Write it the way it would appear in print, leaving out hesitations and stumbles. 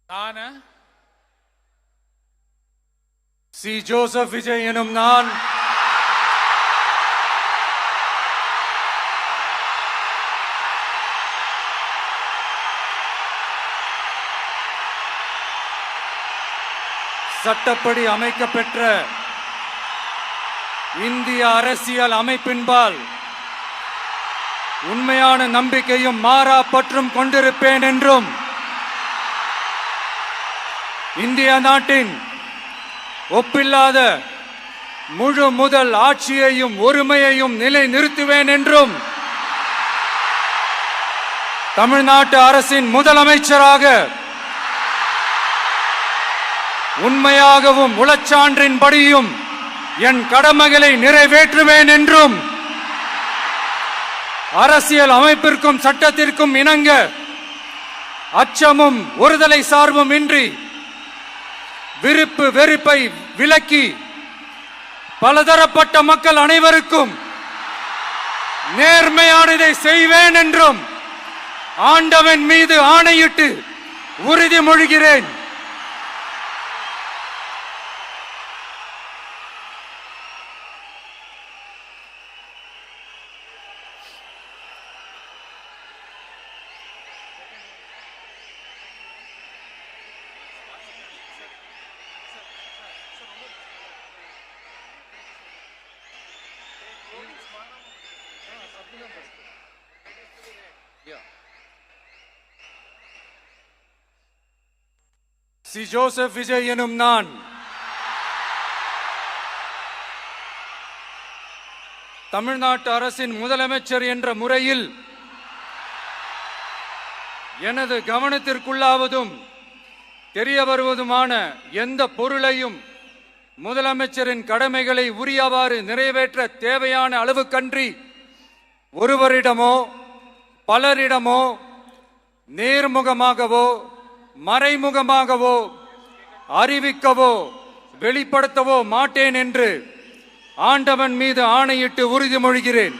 நான் C. Joseph Vijay எனும் நான் சட்டப்படி அமைக்கப்பெற்ற இந்திய அரசியல் அமைப்பின்பால் உண்மையான நம்பிக்கையும் மாறா பற்றும் கொண்டிருப்பேன் என்றும் இந்திய நாட்டின் ஒப்பில்லாத முழு முதல் ஆட்சியையும் ஒருமையையும் நிலை நிறுத்துவேன் என்றும் தமிழ்நாட்டு அரசின் முதலமைச்சராக உண்மையாகவும் உளச்சான்றின்படியும் என் கடமைகளை நிறைவேற்றுவேன் என்றும் அரசியல் அமைப்பிற்கும் சட்டத்திற்கும் இணங்க அச்சமும் ஒருதலை சார்பும் இன்றி விருப்பு வெறுப்பை விலக்கி பலதரப்பட்ட மக்கள் அனைவருக்கும் நேர்மையானதை செய்வேன் என்றும் ஆண்டவன் மீது ஆணையிட்டு உறுதிமொழிகிறேன். சி. ஜோசப் விஜய் எனும் நான் தமிழ்நாட்டு அரசின் முதலமைச்சர் என்ற முறையில் எனது கவனத்திற்குள்ளாவதும் தெரிய வருவதுமான எந்த பொருளையும் முதலமைச்சரின் கடமைகளை உரியவாறு நிறைவேற்ற தேவையான அளவுக்கன்றி ஒருவரிடமோ பலரிடமோ நேர்முகமாகவோ மறைமுகமாகவோ அறிவிக்கவோ வெளிப்படுத்தவோ மாட்டேன் என்று ஆண்டவன் மீது ஆணையிட்டு உறுதிமொழிகிறேன்.